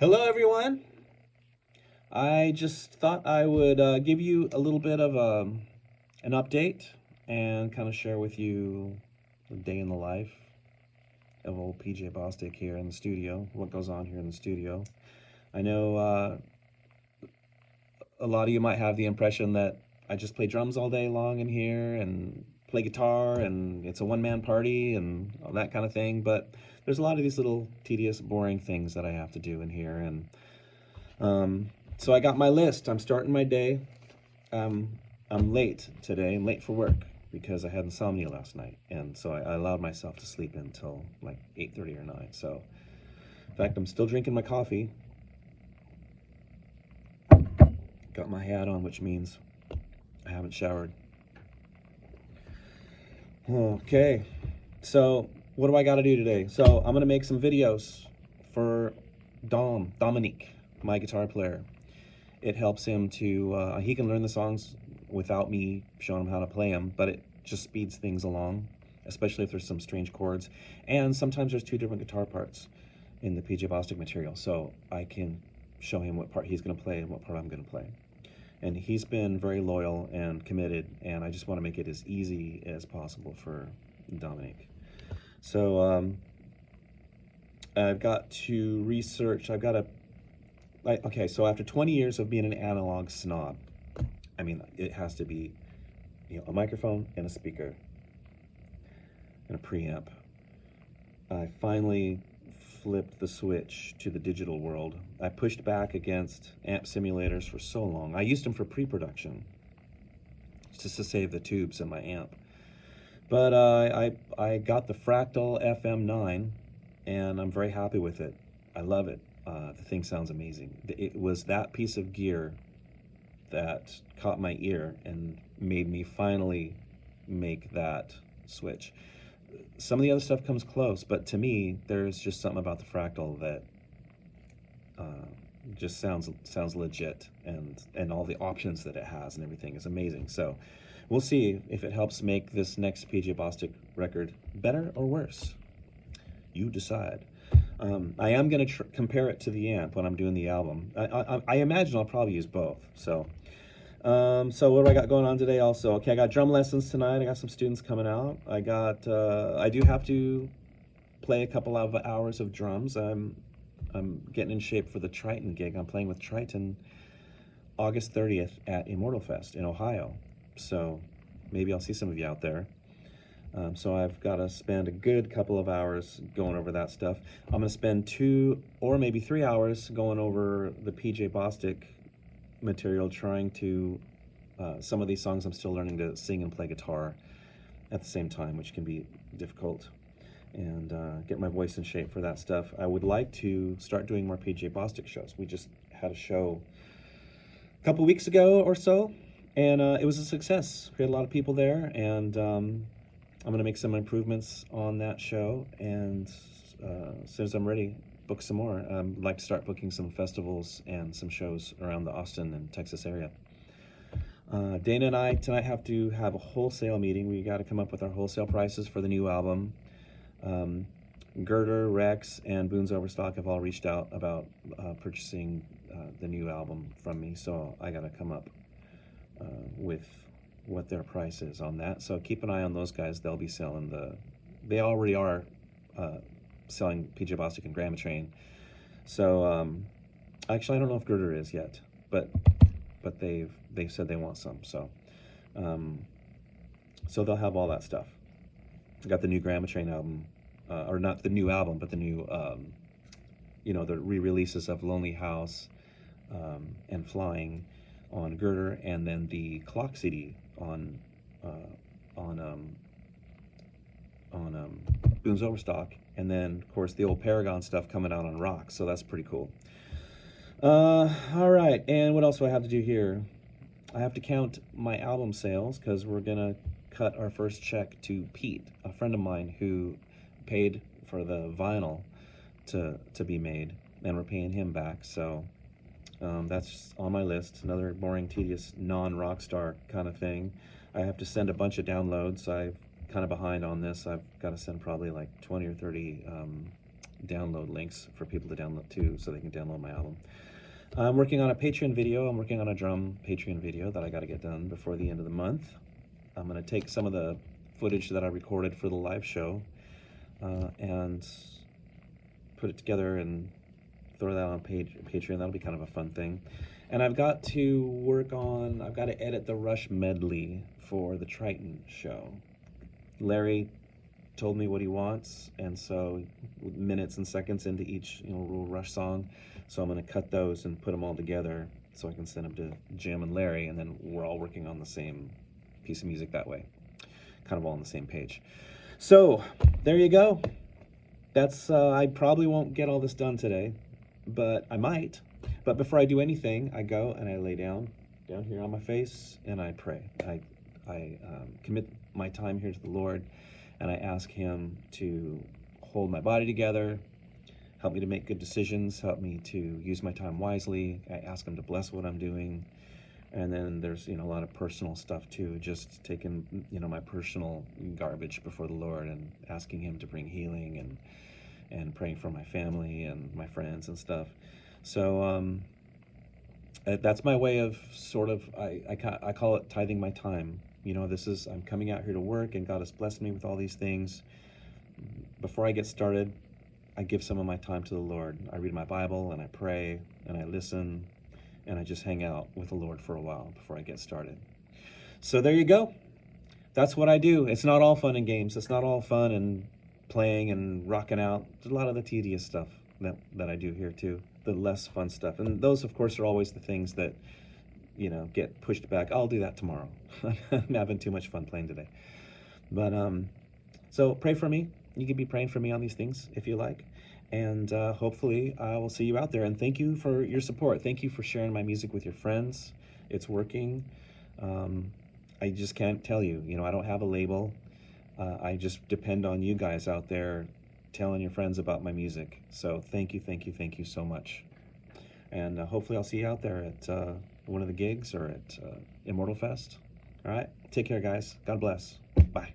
Hello, everyone. I just thought I would give you a little bit of an update and kind of share with you the day in the life of old PJ Bostic here in the studio, what goes on here in the studio. I know a lot of you might have the impression that I just play drums all day long in here and play guitar and it's a one-man party and all that kind of thing, but there's a lot of these little tedious, boring things that I have to do in here. And so I got my list. I'm starting my day. I'm late today. I'm late for work because I had insomnia last night, and so I allowed myself to sleep until like 8:30 or 9. So, in fact, I'm still drinking my coffee. Got my hat on, which means I haven't showered. Okay, so what do I got to do today? So I'm gonna make some videos for Dominique, my guitar player. It helps him to, he can learn the songs without me showing him how to play them, but it just speeds things along, especially if there's some strange chords. And sometimes there's two different guitar parts in the PJ Bostic material, so I can show him what part he's going to play and what part I'm going to play. And he's been very loyal and committed, and I just want to make it as easy as possible for Dominique. So I've got to research, okay, so after 20 years of being an analog snob, I mean, it has to be, a microphone and a speaker and a preamp. I finally flipped the switch to the digital world. I pushed back against amp simulators for so long. I used them for pre-production, just to save the tubes in my amp. But I got the Fractal FM9, and I'm very happy with it. I love it. The thing sounds amazing. It was that piece of gear that caught my ear and made me finally make that switch. Some of the other stuff comes close, but to me, there's just something about the Fractal that just sounds legit, and all the options that it has and everything is amazing. So we'll see if it helps make this next PJ Bostic record better or worse. You decide. I am going to compare it to the amp when I'm doing the album. I imagine I'll probably use both. So what do I got going on today also? Okay, I got drum lessons tonight. I got some students coming out. I do have to play a couple of hours of drums. I'm getting in shape for the Triton gig. I'm playing with Triton August 30th at Immortal Fest in Ohio. So maybe I'll see some of you out there. So I've got to spend a good couple of hours going over that stuff. I'm going to spend 2 or maybe 3 hours going over the PJ Bostic material, trying to, some of these songs I'm still learning to sing and play guitar at the same time, which can be difficult, and get my voice in shape for that stuff. I would like to start doing more PJ Bostic shows. We just had a show a couple weeks ago or so, and it was a success. We had a lot of people there, and I'm going to make some improvements on that show, and as soon as I'm ready, book some more. I'd like to start booking some festivals and some shows around the Austin and Texas area. Dana and I tonight have to have a wholesale meeting. We got to come up with our wholesale prices for the new album. Girder, Rex, and Boone's Overstock have all reached out about purchasing the new album from me, so I got to come up with what their price is on that. So keep an eye on those guys. They'll be selling they already are selling PJ Bostic and Grandma Train. So actually I don't know if Girder is yet, but they've said they want some. So so they'll have all that stuff. I got the new Grandma Train album, or not the new album, but the new the re-releases of Lonely House and Flying on Girder, and then the Clock CD on Boone's Overstock, and then of course the old Paragon stuff coming out on Rock. So that's pretty cool. All right, and what else do I have to do here? I have to count my album sales, because we're gonna cut our first check to Pete, a friend of mine who paid for the vinyl to be made, and we're paying him back. So that's on my list. Another boring, tedious, non-rock star kind of thing. I have to send a bunch of downloads. I'm kind of behind on this. I've got to send probably like 20 or 30 download links for people to download too, so they can download my album. I'm working on a Patreon video. I'm working on a drum Patreon video that I got to get done before the end of the month. I'm going to take some of the footage that I recorded for the live show and put it together and throw that on Patreon. That'll be kind of a fun thing. And I've got to edit the Rush medley for the Triton show. Larry told me what he wants, and so minutes and seconds into each little Rush song. So I'm going to cut those and put them all together so I can send them to Jim and Larry, and then we're all working on the same piece of music that way. Kind of all on the same page. So there you go. That's I probably won't get all this done today, but I might. But before I do anything, I go and I lay down here on my face, and I pray. I commit my time here to the Lord, and I ask Him to hold my body together, help me to make good decisions, help me to use my time wisely. I ask Him to bless what I'm doing. And then there's a lot of personal stuff too, just taking my personal garbage before the Lord and asking Him to bring healing and praying for my family and my friends and stuff. So that's my way of sort of I call it tithing my time. I'm coming out here to work, and God has blessed me with all these things. Before I get started, I give some of my time to the Lord. I read my Bible and I pray and I listen, and I just hang out with the Lord for a while before I get started. So there you go. That's what I do. It's not all fun and games. It's not all fun and playing and rocking out. There's a lot of the tedious stuff that I do here too, the less fun stuff. And those, of course, are always the things that, get pushed back. I'll do that tomorrow. I'm having too much fun playing today. But so pray for me. You can be praying for me on these things if you like. And hopefully I will see you out there. And thank you for your support. Thank you for sharing my music with your friends. It's working. I just can't tell you. I don't have a label. I just depend on you guys out there telling your friends about my music. So thank you so much. And hopefully I'll see you out there at one of the gigs or at Immortal Fest. All right? Take care, guys. God bless. Bye.